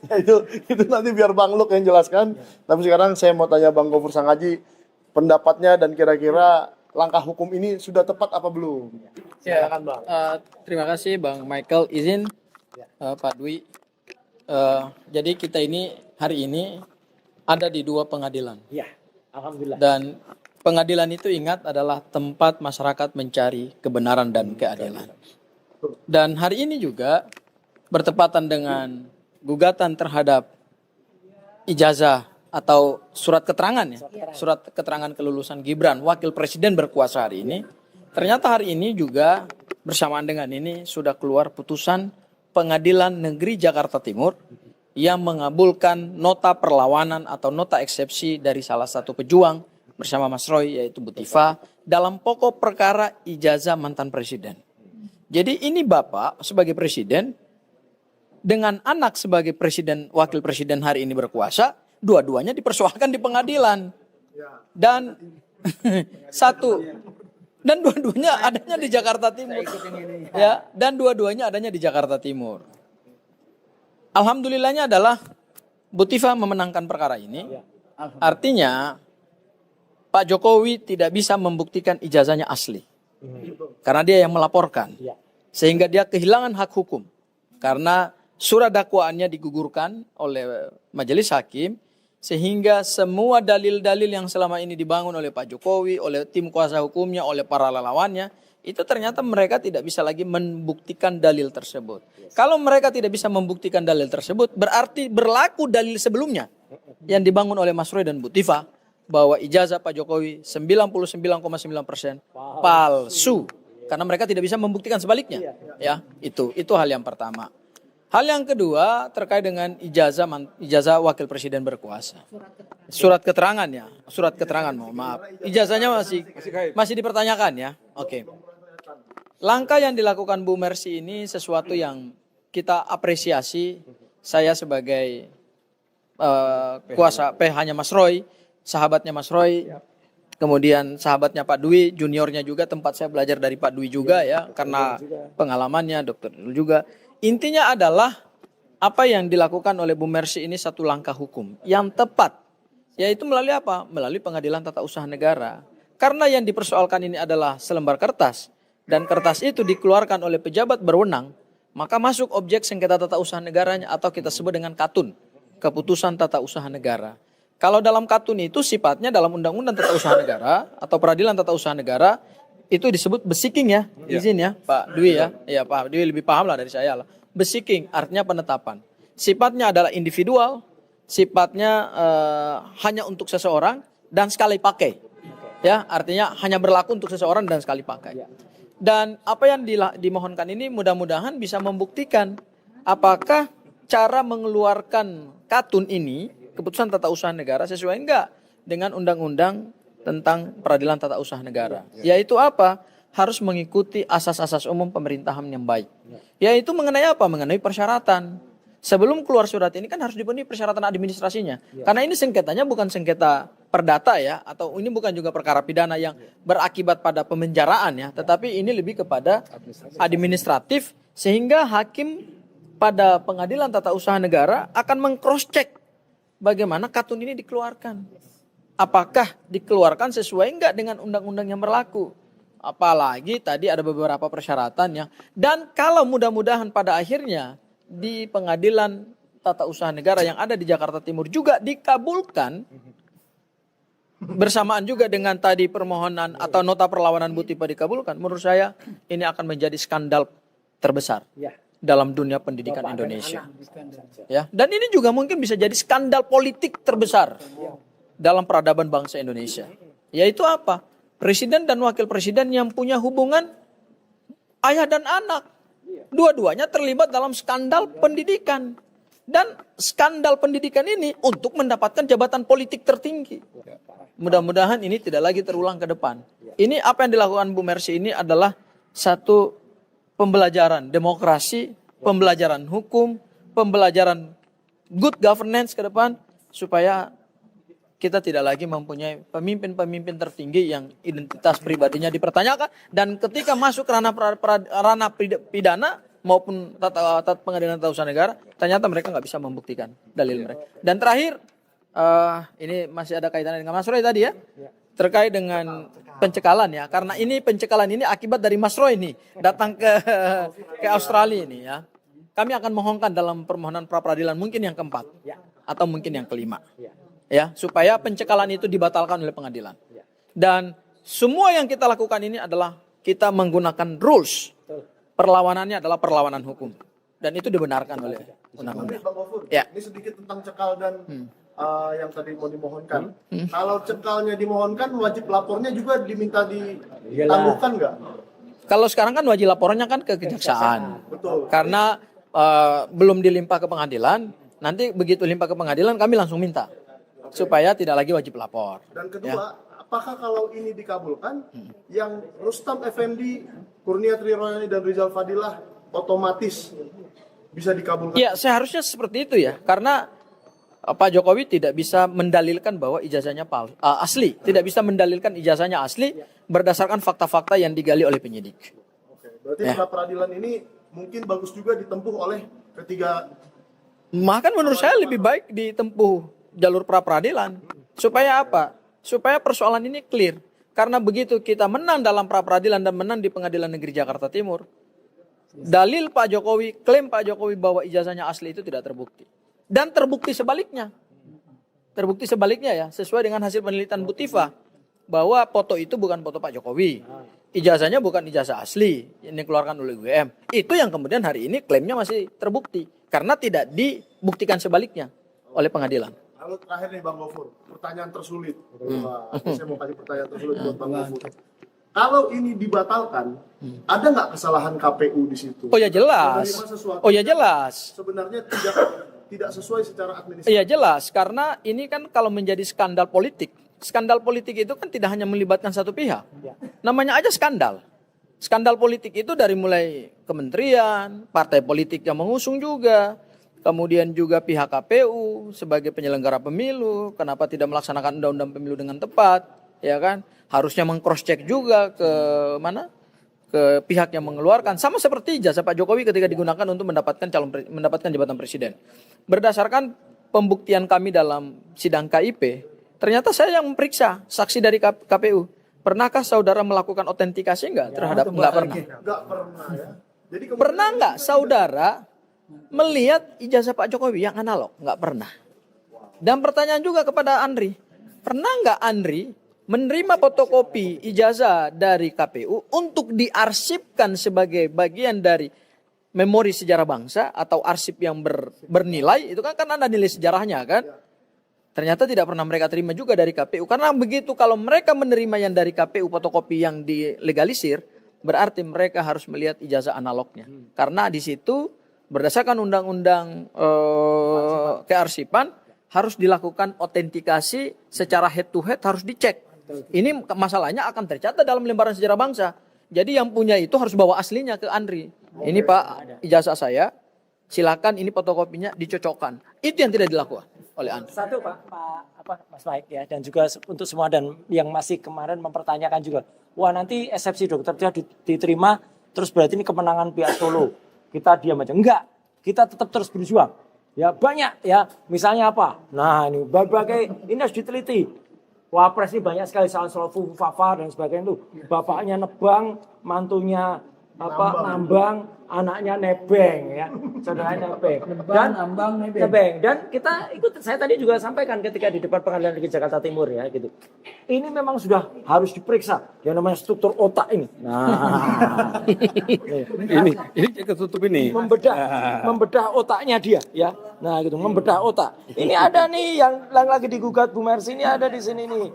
Ya itu nanti biar Bang Luk yang jelaskan. Tapi sekarang saya mau tanya Bang Gofur Sangaji pendapatnya dan kira-kira langkah hukum ini sudah tepat apa belum? Ya, Silakan, Bang. terima kasih Bang Michael. Izin Pak Dwi. Jadi kita ini hari ini ada di dua pengadilan. Iya, alhamdulillah. Dan pengadilan itu ingat adalah tempat masyarakat mencari kebenaran dan keadilan. Dan hari ini juga bertepatan dengan gugatan terhadap ijazah atau surat keterangan ya, surat keterangan kelulusan Gibran, wakil presiden berkuasa hari ini. Ternyata hari ini juga bersamaan dengan ini sudah keluar putusan Pengadilan Negeri Jakarta Timur yang mengabulkan nota perlawanan atau nota eksepsi dari salah satu pejuang bersama Mas Roy yaitu Butiva dalam pokok perkara ijazah mantan presiden. Jadi ini Bapak sebagai presiden dengan anak sebagai presiden, wakil presiden hari ini berkuasa, dua-duanya dipersoalkan di pengadilan. Dan dan dua-duanya adanya di Jakarta Timur. Ya, dan dua-duanya adanya di Jakarta Timur. Alhamdulillahnya adalah Butiva memenangkan perkara ini. Artinya Pak Jokowi tidak bisa membuktikan ijazahnya asli. Karena dia yang melaporkan. Sehingga dia kehilangan hak hukum. Karena surat dakwaannya digugurkan oleh majelis hakim. Sehingga semua dalil-dalil yang selama ini dibangun oleh Pak Jokowi, oleh tim kuasa hukumnya, oleh para relawannya, itu ternyata mereka tidak bisa lagi membuktikan dalil tersebut. Kalau mereka tidak bisa membuktikan dalil tersebut, berarti berlaku dalil sebelumnya yang dibangun oleh Mas Roy dan Butiva bahwa ijazah Pak Jokowi 99,9% palsu. Karena mereka tidak bisa membuktikan sebaliknya. Ya, itu hal yang pertama. Hal yang kedua terkait dengan ijazah wakil presiden berkuasa. Surat keterangannya, surat keterangan maaf. Ijazahnya masih dipertanyakan ya. Oke. Langkah yang dilakukan Bu Mercy ini sesuatu yang kita apresiasi. Saya sebagai kuasa PH-nya Mas Roy, sahabatnya Mas Roy, kemudian sahabatnya Pak Dwi, juniornya juga, tempat saya belajar dari Pak Dwi juga ya, karena pengalamannya, dokter juga. Intinya adalah apa yang dilakukan oleh Bu Mercy ini satu langkah hukum yang tepat. Yaitu melalui apa? Melalui Pengadilan Tata Usaha Negara. Karena yang dipersoalkan ini adalah selembar kertas. Dan kertas itu dikeluarkan oleh pejabat berwenang. Maka masuk objek sengketa tata usaha negaranya atau kita sebut dengan KATUN. Keputusan Tata Usaha Negara. Kalau dalam KATUN itu sifatnya dalam Undang-Undang Tata Usaha Negara atau Peradilan Tata Usaha Negara itu disebut besiking ya, izin ya Pak Dwi ya. Ya Pak Dwi lebih paham lah dari saya lah. Besiking artinya penetapan. Sifatnya adalah individual, sifatnya hanya untuk seseorang dan sekali pakai. Ya, artinya hanya berlaku untuk seseorang dan sekali pakai. Dan apa yang dimohonkan ini mudah-mudahan bisa membuktikan apakah cara mengeluarkan KATUN ini, keputusan tata usaha negara, sesuai enggak dengan undang-undang tentang peradilan tata usaha negara. Yaitu apa? Harus mengikuti asas-asas umum pemerintahan yang baik. Yaitu mengenai apa? Mengenai persyaratan. Sebelum keluar surat ini kan harus dipenuhi persyaratan administrasinya. Karena ini sengketanya bukan sengketa perdata ya, atau ini bukan juga perkara pidana yang berakibat pada pemenjaraan ya, tetapi ini lebih kepada administratif sehingga hakim pada Pengadilan Tata Usaha Negara akan meng-cross check bagaimana KATUN ini dikeluarkan. Apakah dikeluarkan sesuai enggak dengan undang-undang yang berlaku? Apalagi tadi ada beberapa persyaratannya. Dan kalau mudah-mudahan pada akhirnya di Pengadilan Tata Usaha Negara yang ada di Jakarta Timur juga dikabulkan, bersamaan juga dengan tadi permohonan atau nota perlawanan Butiva dikabulkan, menurut saya ini akan menjadi skandal terbesar dalam dunia pendidikan Indonesia. Ya, dan ini juga mungkin bisa jadi skandal politik terbesar dalam peradaban bangsa Indonesia. Yaitu apa? Presiden dan wakil presiden yang punya hubungan ayah dan anak. Dua-duanya terlibat dalam skandal pendidikan. Dan skandal pendidikan ini untuk mendapatkan jabatan politik tertinggi. Mudah-mudahan ini tidak lagi terulang ke depan. Ini apa yang dilakukan Bu Mercy ini adalah satu pembelajaran demokrasi, pembelajaran hukum, pembelajaran good governance ke depan supaya kita tidak lagi mempunyai pemimpin-pemimpin tertinggi yang identitas pribadinya dipertanyakan, dan ketika masuk ranah ranah pidana maupun pengadilan tata usaha negara, ternyata mereka nggak bisa membuktikan dalil mereka. Dan terakhir, ini masih ada kaitannya dengan Mas Roy tadi ya, terkait dengan pencekalan ya, karena ini pencekalan ini akibat dari Mas Roy ini datang ke Australia ini ya. Kami akan mohonkan dalam permohonan pra peradilan mungkin yang keempat atau mungkin yang kelima. Ya, supaya pencekalan itu dibatalkan oleh pengadilan. Dan semua yang kita lakukan ini adalah kita menggunakan rules. Perlawanannya adalah perlawanan hukum. Dan itu dibenarkan oleh undang-undang. Bang Gofur, Ya. ini sedikit tentang cekal dan yang tadi mau dimohonkan. Kalau cekalnya dimohonkan, wajib lapornya juga diminta ditangguhkan nggak? Kalau sekarang kan wajib laporannya kan ke kejaksaan. Betul. Karena belum dilimpah ke pengadilan, nanti begitu limpah ke pengadilan kami langsung minta. Supaya tidak lagi wajib lapor. Dan kedua, apakah kalau ini dikabulkan, yang Rustam Effendi, Kurnia Triroyani dan Rizal Fadilah otomatis bisa dikabulkan? Ya, seharusnya seperti itu ya. Karena Pak Jokowi tidak bisa mendalilkan bahwa ijazahnya asli. Tidak bisa mendalilkan ijazahnya asli berdasarkan fakta-fakta yang digali oleh penyidik. Oke, berarti pra peradilan ini mungkin bagus juga ditempuh oleh ketiga. Bahkan menurut saya lebih baik ditempuh jalur pra peradilan. Supaya apa? Supaya persoalan ini clear. Karena begitu kita menang dalam pra peradilan dan menang di Pengadilan Negeri Jakarta Timur, dalil Pak Jokowi, klaim Pak Jokowi bahwa ijazahnya asli itu tidak terbukti. Dan terbukti sebaliknya. Terbukti sebaliknya ya, sesuai dengan hasil penelitian Butiva, bahwa foto itu bukan foto Pak Jokowi. Ijazahnya bukan ijazah asli yang dikeluarkan oleh UGM. Itu yang kemudian hari ini klaimnya masih terbukti. Karena tidak dibuktikan sebaliknya oleh pengadilan. Lalu terakhir nih Bang Gofur, pertanyaan tersulit. Wah, saya mau kasih pertanyaan tersulit buat Bang Gofur. Kalau ini dibatalkan, ada nggak kesalahan KPU di situ? Oh ya jelas. Menerima sesuatu Oh ya yang jelas. Sebenarnya tidak sesuai secara administratif. Iya jelas, karena ini kan kalau menjadi skandal politik. Skandal politik itu kan tidak hanya melibatkan satu pihak. Namanya aja skandal. Skandal politik itu dari mulai kementerian, partai politik yang mengusung juga, kemudian juga pihak KPU sebagai penyelenggara pemilu, kenapa tidak melaksanakan undang-undang pemilu dengan tepat, ya kan? Harusnya meng-cross check juga ke mana? Ke pihak yang mengeluarkan, sama seperti jasa Pak Jokowi ketika digunakan untuk mendapatkan jabatan presiden. Berdasarkan pembuktian kami dalam sidang KIP, ternyata saya yang memeriksa saksi dari KPU. Pernahkah saudara melakukan autentikasi enggak terhadap? Enggak pernah. Nggak pernah ya. Jadi Pernah enggak saudara melihat ijazah Pak Jokowi yang analog? Enggak pernah. Dan pertanyaan juga kepada Andri, pernah enggak Andri menerima fotokopi ijazah dari KPU untuk diarsipkan sebagai bagian dari memori sejarah bangsa atau arsip yang bernilai? Itu kan ada nilai sejarahnya kan? Ternyata tidak pernah mereka terima juga dari KPU. Karena begitu kalau mereka menerima yang dari KPU fotokopi yang dilegalisir, berarti mereka harus melihat ijazah analognya. Karena di situ berdasarkan undang-undang kearsipan harus dilakukan autentikasi secara head to head, harus dicek. Ini masalahnya akan tercatat dalam lembaran sejarah bangsa. Jadi yang punya itu harus bawa aslinya ke Andri. Ini Pak ijazah saya, silakan ini fotokopinya dicocokkan. Itu yang tidak dilakukan oleh Andri. Satu Mas Mike ya, dan juga untuk semua dan yang masih kemarin mempertanyakan juga, wah nanti eksepsi dokter dia diterima, terus berarti ini kemenangan pihak Solo. Kita diam aja. Enggak, kita tetap terus berjuang. Ya banyak ya, misalnya apa? Nah ini berbagai, ini harus diteliti. Wapres ini banyak sekali soal Fafa dan sebagainya itu. Bapaknya nebang, mantunya nambang, anaknya nebeng ya, saudaranya nebeng. Dan nebeng. Dan kita ikut, saya tadi juga sampaikan ketika di depan Pengadilan Negeri Jakarta Timur ya gitu. Ini memang sudah harus diperiksa yang namanya struktur otak ini. Nah, ini ketutup ini. membedah otaknya dia ya. Nah gitu, membedah otak. Ini ada nih yang lagi digugat Bu Mercy, ini ada di sini nih.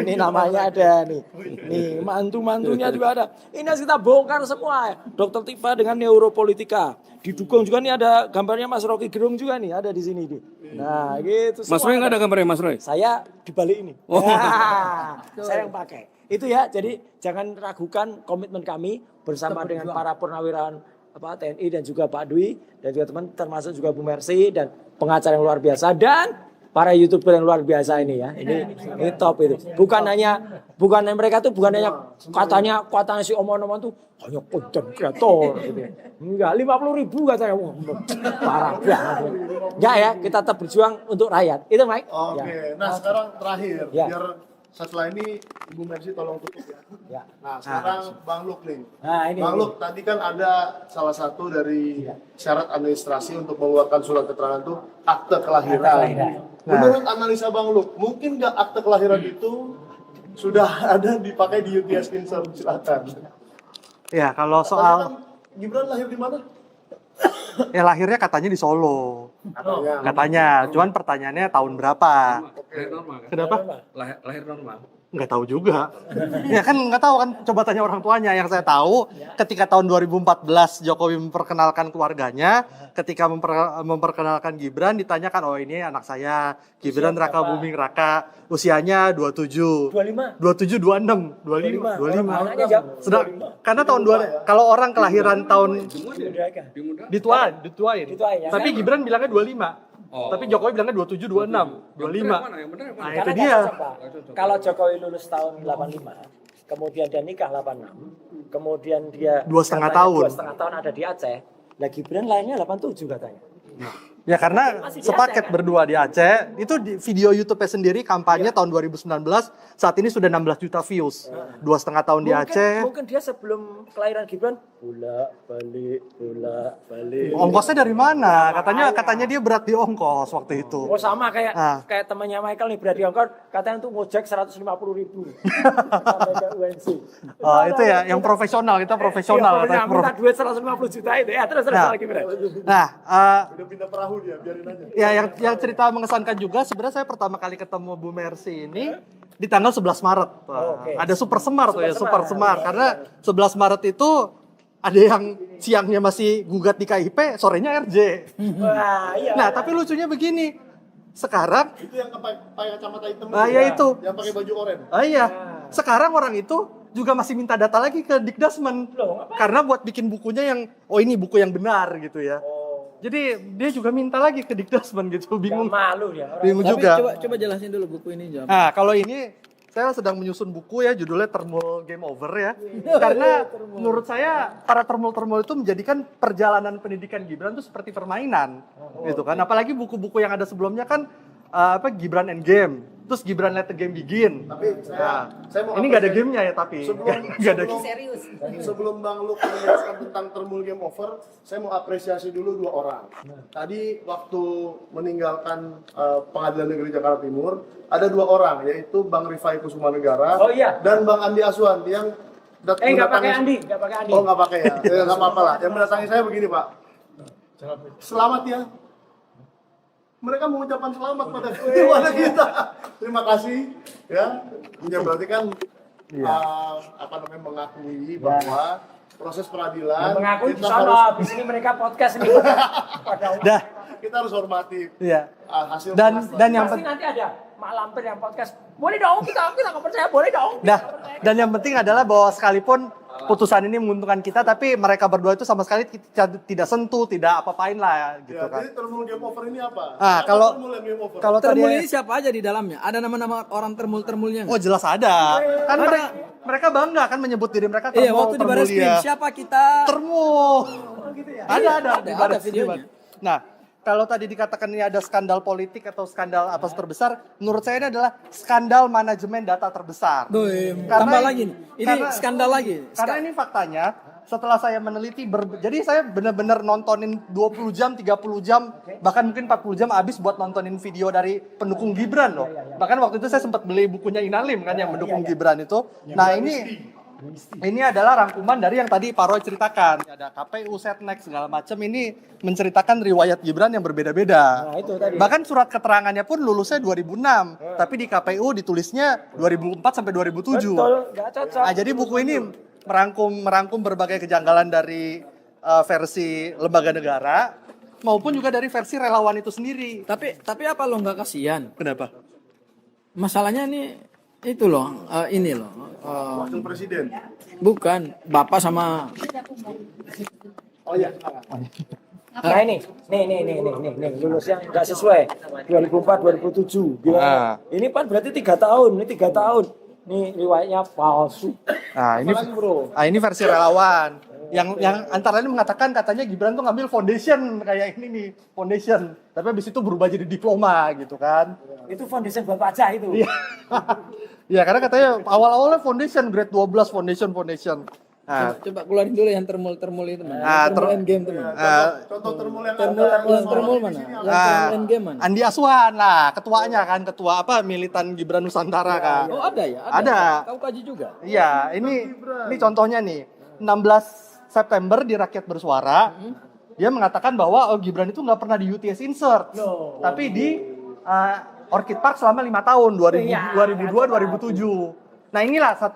Nih namanya ada nih. Nih mantunya juga ada. Ini harus kita bongkar semua. Dokter Tifa dengan neuropolitika. Didukung juga nih ada gambarnya Mas Rocky Gerung juga nih, ada di sini nih. Nah gitu. Mas Roy nggak ada gambarnya Mas Roy? Saya di balik ini. Oh. Nah, saya yang pakai. Itu ya, jadi jangan ragukan komitmen kami bersama dengan para purnawirawan TNI dan juga Pak Dwi dan juga teman termasuk juga Bu Mercy dan pengacara yang luar biasa, dan para YouTuber yang luar biasa ini ya. Ini top itu. Bukan hanya mereka tuh bukan hanya katanya si omong-omong tuh hanya konten kreator gitu. Enggak, 50.000 katanya. Wah, parah banget. Enggak ya, kita tetap berjuang untuk rakyat. Itu Mike. Oke, Ya. nah sekarang terakhir, Ya. biar setelah ini Ibu Mercy tolong tutup ya. Ya. Nah sekarang Bang Luk nih. Nah, ini. Bang Luk, tadi kan ada salah satu dari syarat administrasi untuk mengeluarkan surat keterangan itu akte kelahiran. Akte kelahiran. Menurut analisa Bang Luk, mungkin nggak akte kelahiran itu sudah ada dipakai di UTS Insert? Silakan. Ya, kalau Katanya soal kan Gibran lahir di mana? ya lahirnya katanya di Solo. Katanya, cuman pertanyaannya tahun berapa? Lahir normal kan? Kenapa? Lahir normal. Nggak tahu juga. Ya kan nggak tahu kan, coba tanya orang tuanya. Yang saya tahu ketika tahun 2014 Jokowi memperkenalkan keluarganya, ketika memperkenalkan Gibran ditanyakan, oh ini anak saya, Gibran Raka Buming Raka, usianya 27. 25. 27, 26, 25, 25. Anaknya jam. Karena tahun kalau orang kelahiran tahun dituain. Dituain, ya Tapi kan? Gibran bilangnya 25. Oh. Tapi Jokowi bilangnya 27, 26, 25. Yang benar yang Nah, mana? itu Karena dia. nggak cocok, Pak. Kalau Jokowi lulus tahun 85, kemudian dia nikah 86, kemudian dia 2,5 katanya tahun. 2,5 tahun ada di Aceh. Lah Gibran lahirnya 87 katanya. Ya karena Masih di sepaket Aceh, kan? berdua di Aceh. Itu di video YouTube-nya sendiri kampanye tahun 2019, saat ini sudah 16 juta views. 2,5 tahun di Aceh. Mungkin dia sebelum kelahiran Gibran bolak balik. Ongkosnya dari mana? Katanya dia berat di ongkos waktu itu. Oh sama kayak Ah. kayak temannya Michael nih berarti ongkos katanya tuh ngojek 150.000 sampai ke UNC. Oh, itu ya yang profesional, kita profesional. Iya, katanya minta duit 150 juta itu ya terus Nah. lagi Gibran. Nah, Udah pindah perahu dia, biarin aja. ya yang cerita mengesankan juga sebenarnya saya pertama kali ketemu Bu Mercy ini di tanggal 11 Maret. Oke. Ada Super Semar tuh ya, Super Super Semar. Semar. Karena 11 Maret itu ada yang siangnya masih gugat di KIP, sorenya RJ. Wah, iya. Nah, tapi lucunya begini. Sekarang, Itu yang pakai kacamata hitam ya itu. yang pakai baju oranye. Iya. Sekarang orang itu juga masih minta data lagi ke Dikdasmen. Loh, ngapain? Karena buat bikin bukunya yang, oh ini buku yang benar gitu ya. Jadi dia juga minta lagi ke Dikdasmen gitu, bingung. Nggak malu ya orang. Bingung Tapi juga. coba jelasin dulu buku ini, Jam. Nah, kalau ini saya sedang menyusun buku ya, judulnya Termul Game Over ya. Karena menurut saya para termul-termul itu menjadikan perjalanan pendidikan Gibran itu seperti permainan, gitu kan. Apalagi buku-buku yang ada sebelumnya kan Gibran and Game, terus Gibran Let the Game Begin. Tapi saya mau Ini nggak ada apresiasi. gamenya ya tapi. Nggak ada. Serius. Sebelum Bang Luk menjelaskan tentang Termul Game Over, saya mau apresiasi dulu dua orang. Tadi waktu meninggalkan Pengadilan Negeri Jakarta Timur, ada dua orang, yaitu Bang Rifai Kusumanegara Oh, iya. dan Bang Andi Aswan yang Nggak pakai Andi, nggak pakai Andi. Oh, nggak pakai ya? Ya nggak apa-apa lah. Yang mendatangi saya begini, Pak. Selamat ya. Mereka mengucapkan selamat pada kita. Terima kasih ya. Ya berarti kan mengakui bahwa proses peradilan Mengaku di kita sana, harus di sini mereka podcast nih. Dah, kita harus hormati iya. hasil Dan putusan. dan yang Pasti nanti ada Mak Lampir yang podcast. Boleh dong, kita nggak percaya, boleh dong. Nah, dan yang penting adalah bahwa sekalipun putusan ini menguntungkan kita, tapi mereka berdua itu sama sekali tidak sentuh, tidak apa-apain lah gitu Ya, kan. jadi Termul Game Over ini apa? Ah, Apa kalau- Termul Game Over? Kalau tadi Termul ini siapa aja di dalamnya? Ada nama-nama orang termul-termulnya nggak? oh jelas ada. Kan Ada. mereka bangga kan menyebut diri mereka Iya, termul, waktu di Baris Krim, termulia. siapa kita? Termul. Ada di ada Baris Krim. videonya. Nah, kalau tadi dikatakan ini ada skandal politik atau skandal apa terbesar, menurut saya ini adalah skandal manajemen data terbesar. Tambah lagi nih. Ini karena- skandal lagi. Karena ini faktanya, setelah saya meneliti, jadi saya benar-benar nontonin 20 jam, 30 jam, bahkan mungkin 40 jam habis buat nontonin video dari pendukung Gibran loh. Bahkan waktu itu saya sempat beli bukunya Inalim kan yang mendukung Gibran itu. Nah ini adalah rangkuman dari yang tadi Pak Roy ceritakan. Ada KPU, Setnek, segala macam. Ini menceritakan riwayat Gibran yang berbeda-beda. Nah, itu tadi. Bahkan surat keterangannya pun lulusnya 2006. Tapi di KPU ditulisnya 2004 sampai 2007. Betul, nggak cocok. Nah, jadi buku ini merangkum berbagai kejanggalan dari versi lembaga negara maupun juga dari versi relawan itu sendiri. Tapi apa lo nggak kasihan? Kenapa? Masalahnya nih itu loh, ini loh. Wakil Presiden. Bukan, Bapak sama Oh iya. Nah ini, nih, lulusnya nggak sesuai 2004 2007. Gimana? Ini kan berarti 3 tahun, ini 3 tahun. Nih riwayatnya palsu. Nah, ini Apalagi, bro. ini versi relawan. Yang antara lain mengatakan katanya Gibran tuh ngambil foundation kayak ini nih, foundation. Tapi habis itu berubah jadi diploma gitu kan. Itu foundation buat pajak itu. Iya. Ya, karena katanya awal-awalnya foundation grade 12 foundation. Nah, Coba keluarin dulu yang termul itu mana? Ah, Termul endgame itu mana? Contoh termul yang Termul mana? Yang termul endgame mana? Andi Aswan lah, ketuanya kan, ketua militan Gibran Nusantara kan. Oh ada ya? Ada. Kau kaji juga? Iya, ini contohnya nih. 16 September di Rakyat Bersuara, dia mengatakan bahwa Gibran itu nggak pernah di UTS insert, tapi di Orchid Park selama 5 tahun, 2002-2007. Nah inilah saya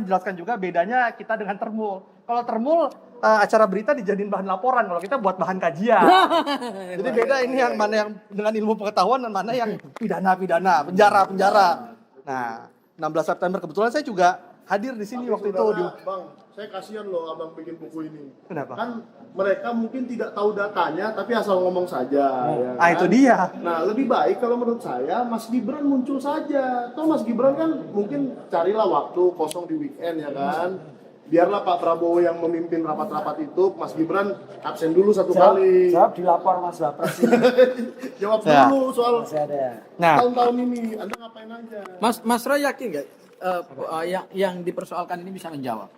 menjelaskan juga bedanya kita dengan Termul. Kalau Termul acara berita dijadiin bahan laporan, kalau kita buat bahan kajian. Jadi beda ini yang mana yang dengan ilmu pengetahuan dan mana yang pidana, penjara. Nah, 16 September kebetulan saya juga hadir di sini waktu itu. Bang, saya kasihan loh abang bikin buku ini. Kenapa? Kan mereka mungkin tidak tahu datanya, tapi asal ngomong saja. Ya kan? Itu dia. Nah, lebih baik kalau menurut saya Mas Gibran muncul saja. Toh Mas Gibran kan mungkin carilah waktu kosong di weekend ya kan. Biarlah Pak Prabowo yang memimpin rapat-rapat itu, Mas Gibran absen dulu satu kali. Jawab dilapor Mas Wapres. Jawab Ya. dulu soal Masih ada. Nah, tahun-tahun ini Anda ngapain aja. Mas Roy yakin nggak yang dipersoalkan ini bisa menjawab?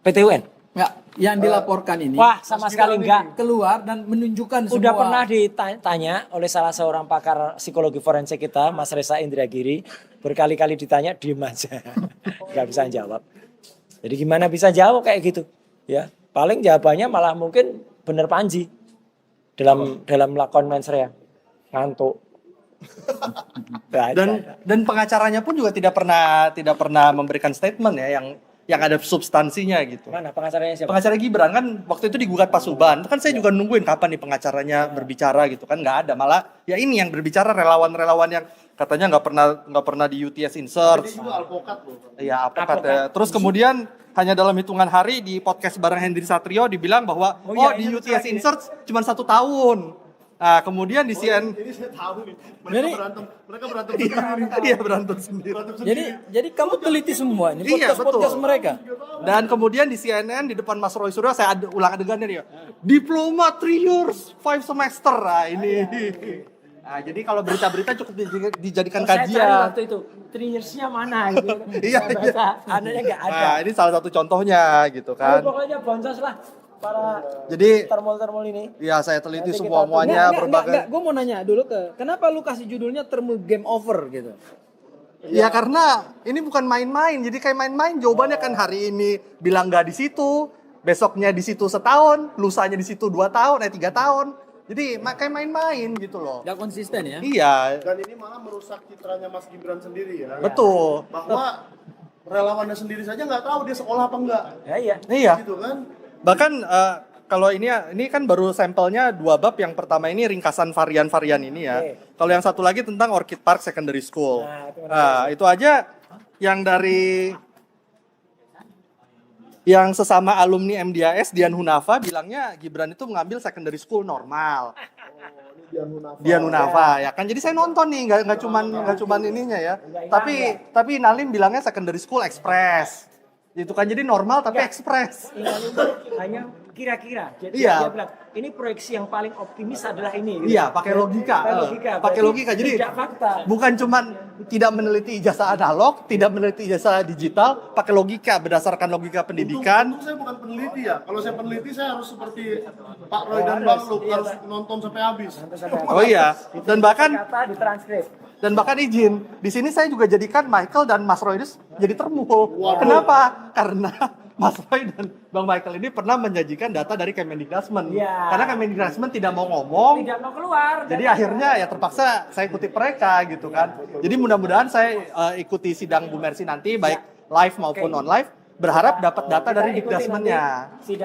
PTUN. Nggak, yang dilaporkan ini Wah, sama sekali enggak. keluar dan menunjukkan semua. Udah pernah ditanya oleh salah seorang pakar psikologi forensik kita, Mas Reza Indragiri, berkali-kali ditanya, diem aja. Nggak bisa jawab. Jadi gimana bisa jawab kayak gitu? Ya, paling jawabannya malah mungkin bener Panji dalam lakon mensrea. Ngantuk. dan pengacaranya pun juga tidak pernah memberikan statement ya yang ada substansinya gitu. Mana pengacaranya siapa? Pengacara Gibran kan waktu itu digugat Pasuban. Kan saya juga nungguin kapan nih pengacaranya berbicara gitu kan, nggak ada. Malah ya ini yang berbicara relawan-relawan yang katanya nggak pernah di UTS insert. Dia juga alpokat loh. Iya, alpokat ya. Terus kemudian hanya dalam hitungan hari di podcast bareng Hendri Satrio dibilang bahwa di UTS insert cuma 1 tahun. Nah, kemudian di CNN Jadi saya tahu nih, Jadi- mereka berantem sendiri. iya berantem sendiri. Jadi kamu teliti semua ini Iya, podcast betul. mereka. Dan kemudian di CNN di depan Mas Roy Suryo saya ulang adegannya nih ya. Diploma 3 years 5 semester. Nah, ini. Nah, jadi kalau berita-berita cukup dijadikan Saya cari kajian. waktu itu, 3 years-nya mana gitu. Iya, iya. Anaknya nggak ada. Nah, ini salah satu contohnya gitu kan. Pokoknya boncos lah para Jadi termol-termol ini. ya saya teliti Nanti semua-muanya berbagai. Gue mau nanya dulu kenapa lu kasih judulnya Termul Game Over gitu? Ya karena ini bukan main-main. Jadi kayak main-main jawabannya kan hari ini bilang nggak di situ, besoknya di situ setahun, lusanya di situ 2 tahun, 3 tahun. Jadi kayak main-main gitu loh. Gak konsisten ya? Iya, Dan ini malah merusak citranya Mas Gibran sendiri ya. betul. Bahwa relawannya sendiri saja nggak tahu dia sekolah apa enggak. Ya iya. Iya. Gitu kan. Bahkan kalau ini kan baru sampelnya 2 bab. Yang pertama ini ringkasan varian-varian ini ya. Oke. Kalau yang satu lagi tentang Orchid Park Secondary School. Nah, itu Nah, itu aja yang dari yang sesama alumni MDAS Dian Hunafa bilangnya Gibran itu mengambil secondary school normal. Dian Hunafa ya kan. Jadi saya nonton nih nggak cuman ininya ya. Tapi Nalim bilangnya secondary school express. Itu kan jadi normal tapi express. Ingat itu hanya kira-kira. Jadi Iya. dia bilang, ini proyeksi yang paling optimis adalah ini. Iya, pakai logika. Pakai Berarti logika. Jadi tidak fakta. bukan cuman tidak meneliti ijazah analog, tidak meneliti ijazah digital, pakai logika berdasarkan logika pendidikan. Untung saya bukan peneliti ya. Kalau saya peneliti saya harus seperti Pak Roy dan Bang Luk harus nonton sampai habis. Oh iya. Dan bahkan Kata ditranskrip. izin, di sini saya juga jadikan Michael dan Mas Roy ini jadi termul. Waduh. Kenapa? Karena Mas Roy dan Bang Michael ini pernah menjanjikan data dari Kemendikbudrismen. Iya. Karena Kemendikbudrismen tidak mau ngomong. Tidak mau keluar. Jadi akhirnya ya terpaksa saya kutip mereka gitu kan. Jadi mudah-mudahan saya ikuti sidang Bu Mercy nanti baik live maupun on live, berharap dapat data dari Kita ikuti Dikdasmennya. nanti sidang